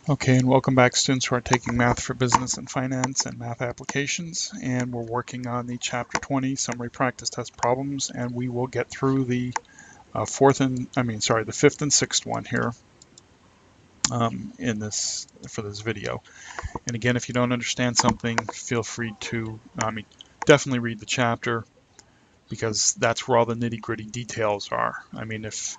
Okay, and welcome back, students who are taking Math for Business and Finance and Math Applications. And we're working on the Chapter 20 Summary Practice Test Problems, and we will get through the the fifth and sixth one here for this video. And again, if you don't understand something, feel free to, definitely read the chapter because that's where all the nitty-gritty details are. I mean, if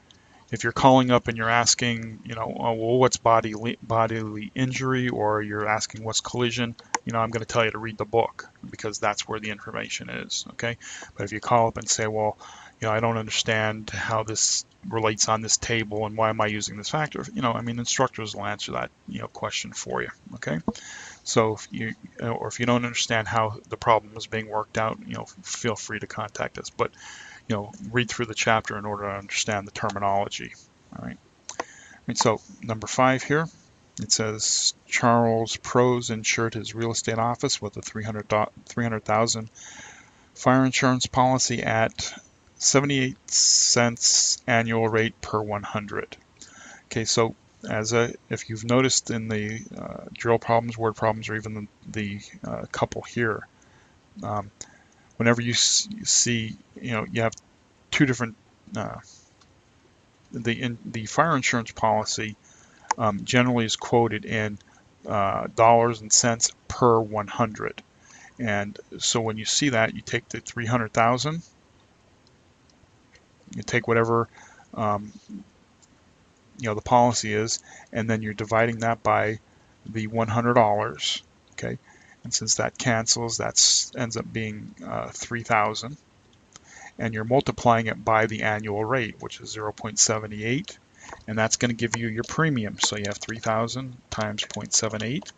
you're calling up and you're asking, well, what's bodily injury, or you're asking what's collision, I'm going to tell you to read the book because that's where the information is, okay? But if you call up and say, well, I don't understand how this relates on this table and why am I using this factor, instructors will answer that, question for you, okay? So if you don't understand how the problem is being worked out, feel free to contact us. But read through the chapter in order to understand the terminology. All right. So number 5 here, it says Charles Prose insured his real estate office with a $300,000 fire insurance policy at 78 cents annual rate per 100. Okay, so if you've noticed in the drill problems, word problems, or even the couple here, whenever you see, you have two different the fire insurance policy generally is quoted in dollars and cents per 100. And so when you see that, you take the 300,000, you take whatever the policy is, and then you're dividing that by the $100. Okay, and since that cancels, that ends up being 3,000. And you're multiplying it by the annual rate, which is 0.78, and that's going to give you your premium. So you have 3,000 times 0.78,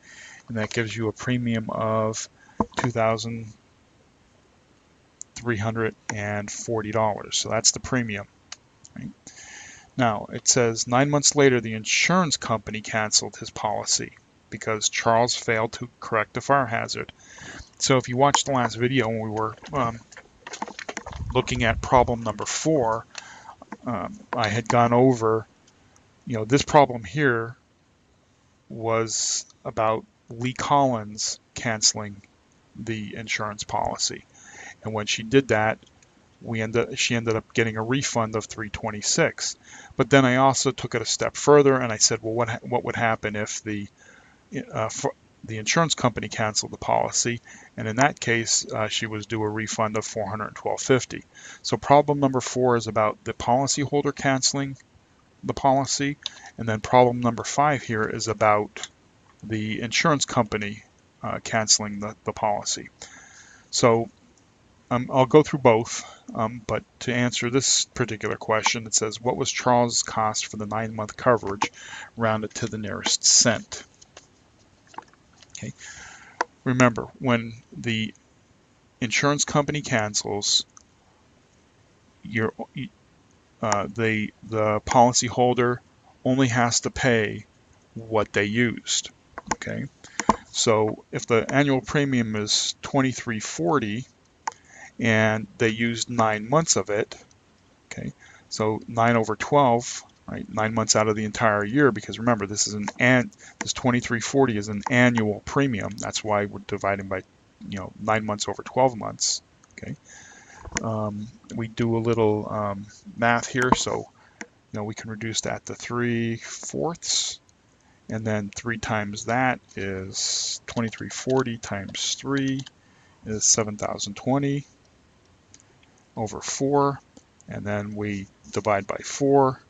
and that gives you a premium of $2,340. So that's the premium. Right? Now it says 9 months later, the insurance company canceled his policy because Charles failed to correct the fire hazard. So if you watched the last video when we were looking at problem number 4, I had gone over, this problem here was about Lee Collins canceling the insurance policy. And when she did that, she ended up getting a refund of $326. But then I also took it a step further and I said, well, what would happen if the insurance company canceled the policy? And in that case, she was due a refund of $412.50. So problem number 4 is about the policyholder canceling the policy, and then problem number 5 here is about the insurance company canceling the policy. So I'll go through both, but to answer this particular question, it says, what was Charles' cost for the 9-month coverage rounded to the nearest cent? Okay. Remember, when the insurance company cancels, the policyholder only has to pay what they used. Okay, so if the annual premium is $23.40 and they used 9 months of it, okay, so 9 over 12, right, 9 months out of the entire year, because remember this $23.40 is an annual premium. That's why we're dividing by 9 months over 12 months. Okay, we do a little math here, so we can reduce that to 3/4, and then 3 times that is 2340 times 3 is 7020 over 4, and then we divide by 4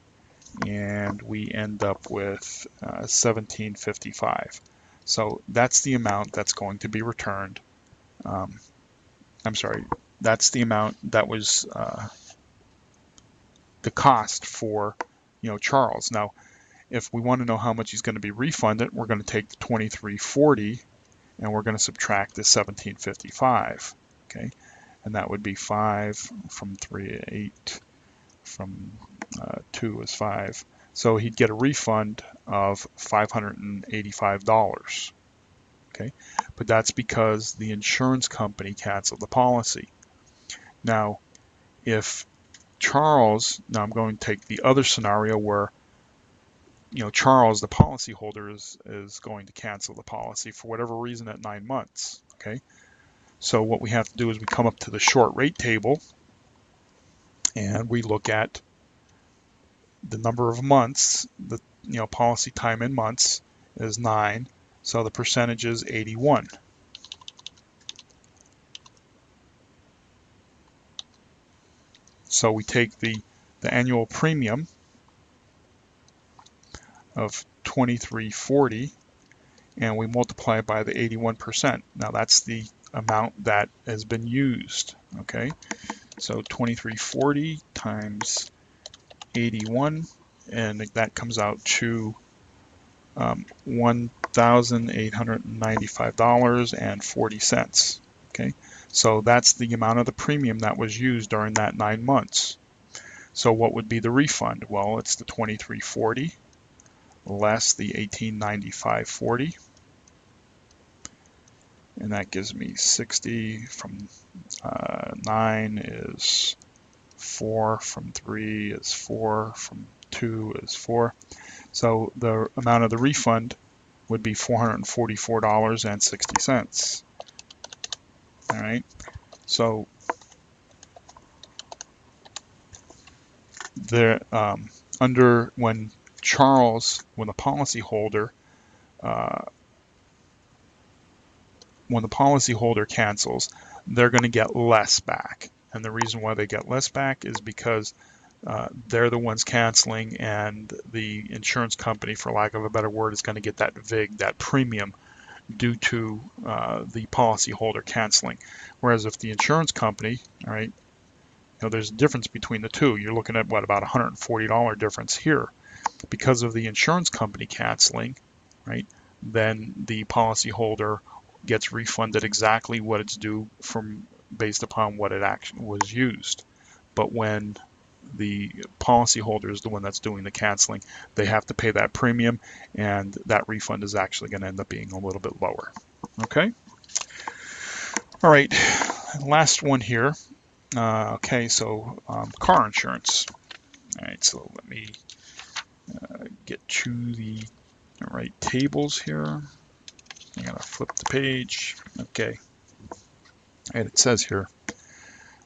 and we end up with 1755. So that's the amount that's going to be returned. I'm sorry, that's the amount that was the cost for Charles. Now if we want to know how much he's going to be refunded, we're going to take the 2340 and we're going to subtract the 1755. Okay, and that would be 5 from 3, 8 from 2 is 5. So he'd get a refund of $585. Okay, but that's because the insurance company canceled the policy. Now, if Charles, now I'm going to take the other scenario where Charles, the policyholder, is going to cancel the policy for whatever reason at 9 months. Okay, so what we have to do is we come up to the short rate table and we look at the number of months. The policy time in months is 9, so the percentage is 81. So we take the annual premium of $23.40 and we multiply it by the 81%. Now that's the amount that has been used. Okay, so $23.40 times 81, and that comes out to $1,895.40. Okay, so that's the amount of the premium that was used during that 9 months. So what would be the refund? Well, it's the $23.40 less the $1895.40, and that gives me 60 from 9 is 4, from 3 is 4, from 2 is 4. So the amount of the refund would be $444.60. All right, so there, when the policyholder cancels, they're going to get less back. And the reason why they get less back is because they're the ones canceling, and the insurance company, for lack of a better word, is going to get that VIG, that premium, due to the policyholder canceling. Whereas if the insurance company, all right, there's a difference between the two. You're looking at about $140 difference here. Because of the insurance company canceling, right, then the policyholder gets refunded exactly what it's due based upon what it actually was used. But when the policyholder is the one that's doing the canceling, they have to pay that premium, and that refund is actually going to end up being a little bit lower. Okay. All right. Last one here. Okay, so car insurance. All right, so let me get to the right tables here. I'm gonna flip the page. Okay, and it says here,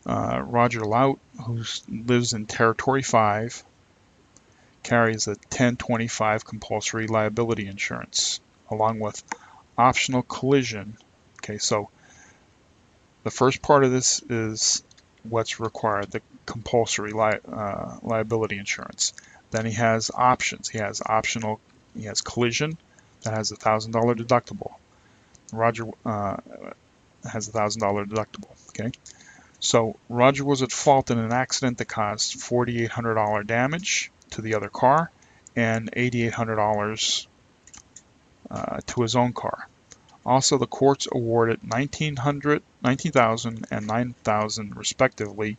Roger Lout, who lives in Territory 5, carries a 1025 compulsory liability insurance, along with optional collision. Okay, so the first part of this is what's required, the compulsory liability insurance. Then he has options. He has collision that has a $1,000 deductible. Roger has a $1,000 deductible. Okay, so Roger was at fault in an accident that caused $4,800 damage to the other car and $8,800 to his own car. Also, the courts awarded $19,000 and $9,000 respectively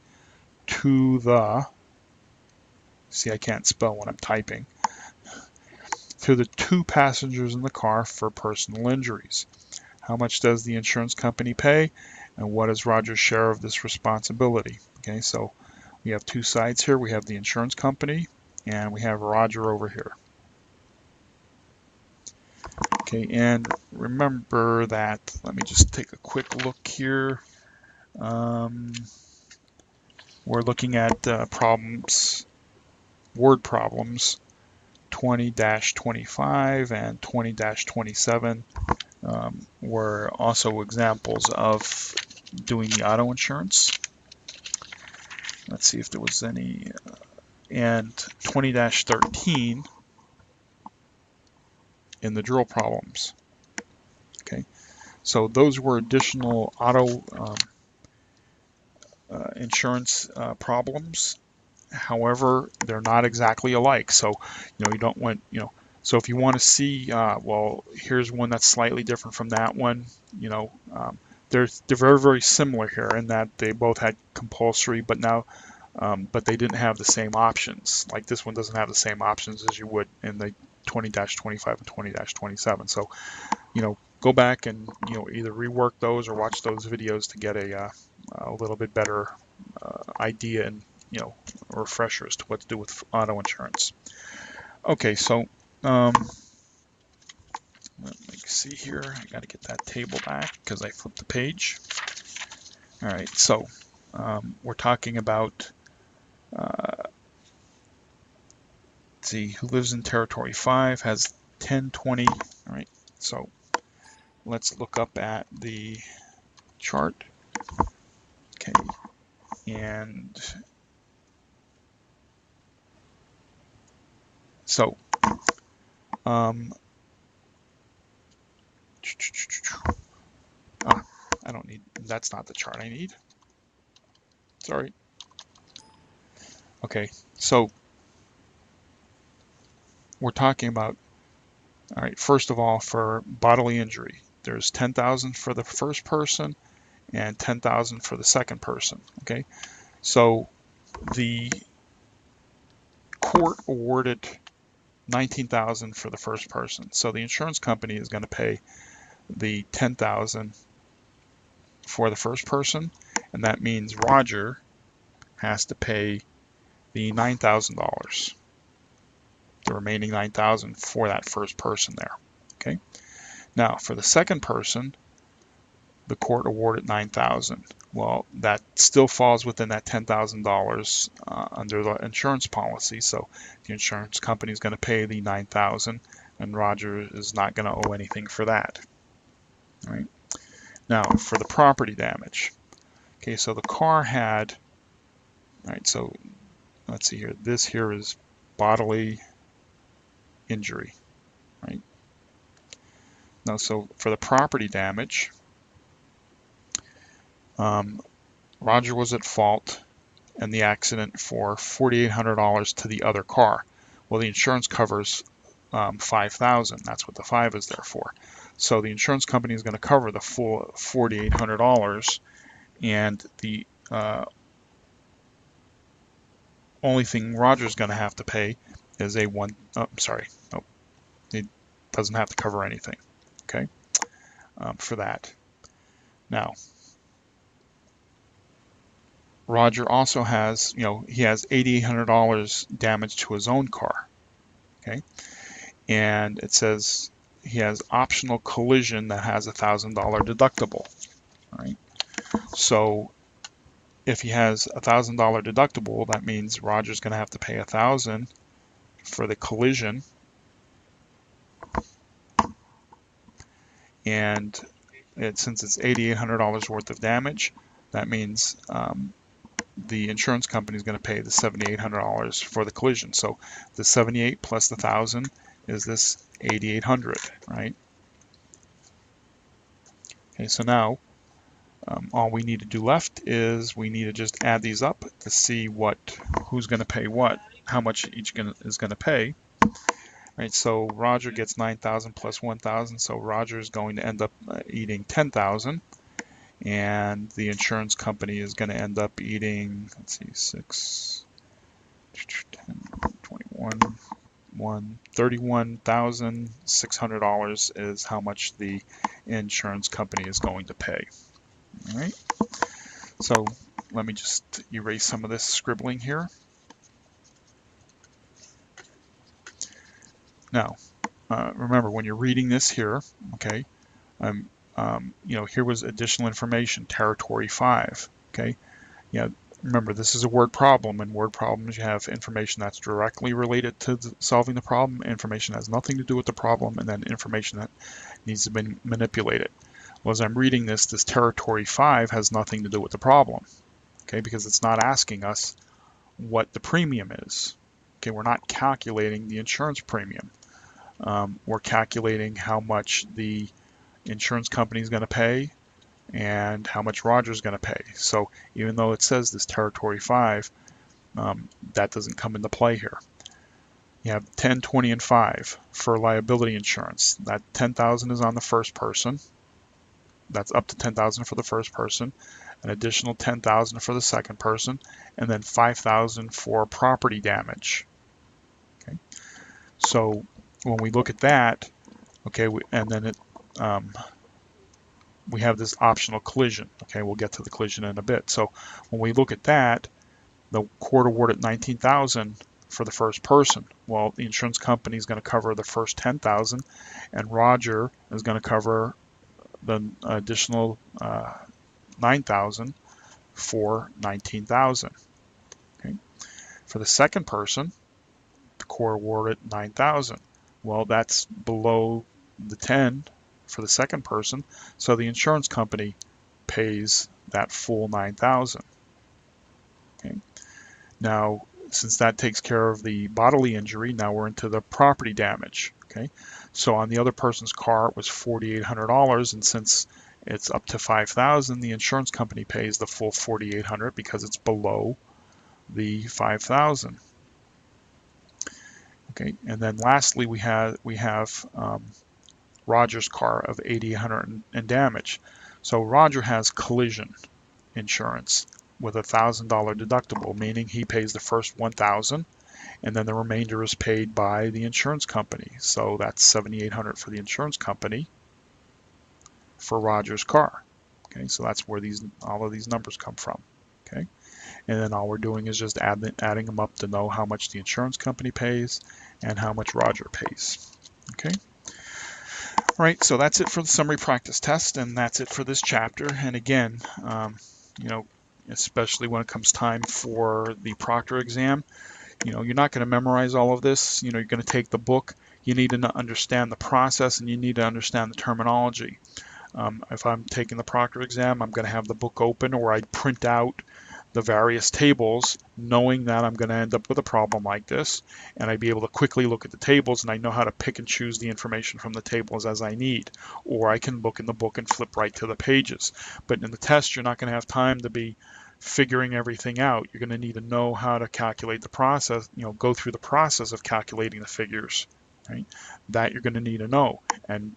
to the, see, I can't spell when I'm typing, to the 2 passengers in the car for personal injuries. How much does the insurance company pay, and what is Roger's share of this responsibility? Okay, so we have 2 sides here. We have the insurance company, and we have Roger over here. Okay, and remember that, let me just take a quick look here. We're looking at word problems 20-25 and 20-27 were also examples of doing the auto insurance. Let's see if there was any, and 20-13 in the drill problems. Okay, so those were additional auto insurance problems. However, they're not exactly alike. So, you don't want, so if you want to see, well, here's one that's slightly different from that one, they're very, very similar here in that they both had compulsory, but they didn't have the same options. Like this one doesn't have the same options as you would in the 20-25 and 20-27. So, go back and, either rework those or watch those videos to get a little bit better idea and, refresher as to what to do with auto insurance. Okay, so let me see here. I got to get that table back because I flipped the page. All right, so we're talking about, let's see, who lives in Territory 5 has 1020. All right, so let's look up at the chart. Okay, and so I don't need, that's not the chart I need. Sorry. Okay, so we're talking about, all right, first of all, for bodily injury, there's 10,000 for the first person and 10,000 for the second person. Okay, so the court awarded 19,000 for the first person, so the insurance company is going to pay the 10,000 for the first person, and that means Roger has to pay the $9,000, the remaining 9,000 for that first person there. Okay, now for the second person, the court awarded 9,000. Well, that still falls within that $10,000 under the insurance policy. So the insurance company is going to pay the 9,000, and Roger is not going to owe anything for that. All right. Now for the property damage. Okay, so the car had. All right. So let's see here. This here is bodily injury. Right. Now, so for the property damage. Roger was at fault in the accident for $4,800 to the other car. Well, the insurance covers $5,000. That's what the 5 is there for. So the insurance company is going to cover the full $4,800, and the only thing Roger's going to have to pay is a one. Oh, sorry, nope, it doesn't have to cover anything. Okay, for that. Now, Roger also has, he has $8,800 damage to his own car. Okay, and it says he has optional collision that has a $1,000 deductible. All right, so if he has a $1,000 deductible, that means Roger's going to have to pay $1,000 for the collision, and since it's $8,800 worth of damage, that means the insurance company is going to pay the $7,800 for the collision. So the 78 plus the 1,000 is this 8,800, right? Okay, so now all we need to do left is we need to just add these up to see who's going to pay what, how much each is going to pay. Right, so Roger gets 9,000 plus 1,000, so Roger is going to end up eating 10,000. And the insurance company is going to end up eating, let's see, 6, 10, 21, $31,600 is how much the insurance company is going to pay. All right. So let me just erase some of this scribbling here. Now, remember when you're reading this here, okay, here was additional information, Territory 5, okay? Remember, this is a word problem, and word problems, you have information that's directly related to solving the problem, information that has nothing to do with the problem, and then information that needs to be manipulated. Well, as I'm reading this Territory 5 has nothing to do with the problem, okay, because it's not asking us what the premium is. Okay, we're not calculating the insurance premium. We're calculating how much the insurance company is going to pay and how much Roger's going to pay. So even though it says this Territory 5, that doesn't come into play here. You have 10, 20, and 5 for liability insurance. That 10,000 is on the first person. That's up to 10,000 for the first person, an additional 10,000 for the second person, and then 5,000 for property damage. Okay. So when we look at that, okay, and then we have this optional collision. Okay, we'll get to the collision in a bit. So when we look at that, the court awarded 19,000. for the first person. Well, the insurance company is going to cover the first 10,000, and Roger is going to cover the additional 9,000 for 19,000. Okay. For the second person, the court awarded 9,000. Well, that's below the 10 for the second person, so the insurance company pays that full 9,000. Okay. Now, since that takes care of the bodily injury, now we're into the property damage. Okay, so on the other person's car it was $4,800, and since it's up to 5,000, the insurance company pays the full 4,800 because it's below the 5,000. Okay, and then lastly we have Roger's car of 8,800 in damage. So Roger has collision insurance with a $1,000 deductible, meaning he pays the first 1,000, and then the remainder is paid by the insurance company. So that's 7,800 for the insurance company for Roger's car. Okay, so that's where all of these numbers come from. Okay, and then all we're doing is just adding them up to know how much the insurance company pays and how much Roger pays. Okay. All right, so that's it for the summary practice test, and that's it for this chapter. And again, you know, especially when it comes time for the proctor exam, you know, you're not going to memorize all of this. You know, you're going to take the book. You need to understand the process, and you need to understand the terminology. If I'm taking the proctor exam, I'm going to have the book open, or I print out the various tables, knowing that I'm going to end up with a problem like this, and I'd be able to quickly look at the tables, and I know how to pick and choose the information from the tables as I need. Or I can look in the book and flip right to the pages. But in the test, you're not going to have time to be figuring everything out. You're going to need to know how to calculate the process, you know, go through the process of calculating the figures, right? That you're going to need to know, and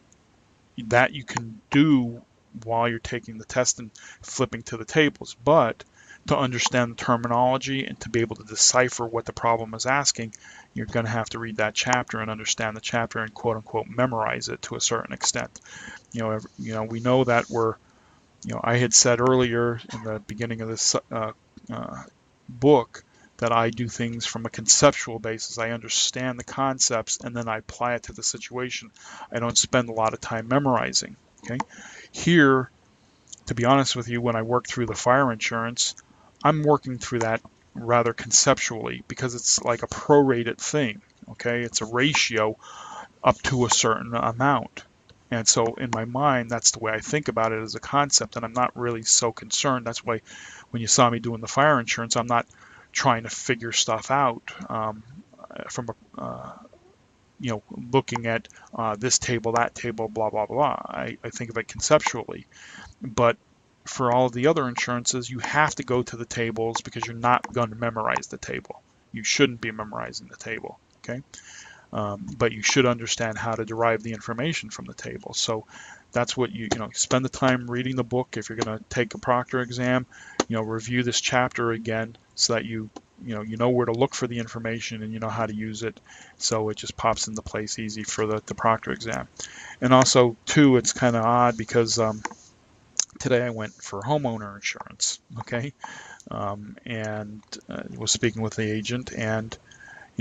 that you can do while you're taking the test and flipping to the tables. But to understand the terminology and to be able to decipher what the problem is asking, you're going to have to read that chapter and understand the chapter and quote unquote memorize it to a certain extent. You know, we know that I had said earlier in the beginning of this book that I do things from a conceptual basis. I understand the concepts and then I apply it to the situation. I don't spend a lot of time memorizing. Okay, here, to be honest with you, when I work through the fire insurance, I'm working through that rather conceptually because it's like a prorated thing. Okay, it's a ratio up to a certain amount. And so in my mind, that's the way I think about it as a concept, and I'm not really so concerned. That's why when you saw me doing the fire insurance, I'm not trying to figure stuff out from looking at this table, that table, blah, blah, blah. I think of it conceptually. But for all of the other insurances, you have to go to the tables because you're not going to memorize the table. You shouldn't be memorizing the table, okay? But you should understand how to derive the information from the table. So that's what you spend the time reading the book. If you're going to take a proctor exam, review this chapter again so that you know where to look for the information and you know how to use it, so it just pops into place easy for the proctor exam. And also too, it's kind of odd because today I went for homeowner insurance, okay, and was speaking with the agent, and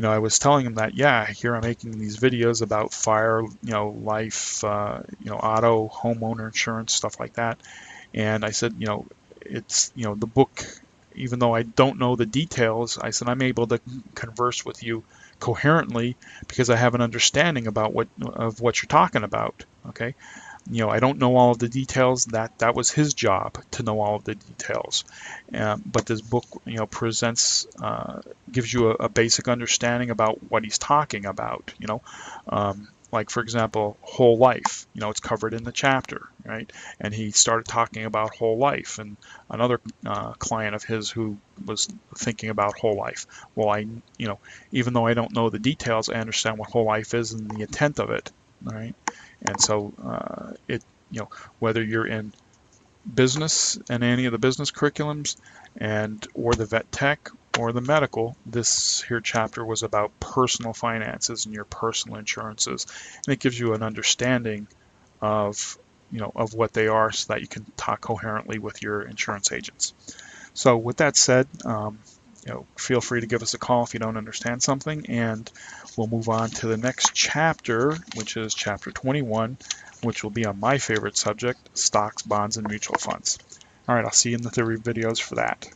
I was telling him that, yeah, here I'm making these videos about fire, life, auto, homeowner insurance, stuff like that. And I said, it's, the book, even though I don't know the details, I said, I'm able to converse with you coherently because I have an understanding about what you're talking about. Okay. I don't know all of the details. That was his job to know all of the details. But this book, presents, gives you a basic understanding about what he's talking about. Like for example, whole life. It's covered in the chapter, right? And he started talking about whole life, and another client of his who was thinking about whole life. Well, even though I don't know the details, I understand what whole life is and the intent of it, right? And so whether you're in business and any of the business curriculums or the vet tech or the medical, this here chapter was about personal finances and your personal insurances. And it gives you an understanding of what they are so that you can talk coherently with your insurance agents. So with that said, feel free to give us a call if you don't understand something, and we'll move on to the next chapter, which is chapter 21, which will be on my favorite subject, stocks, bonds, and mutual funds. All right, I'll see you in the 3 videos for that.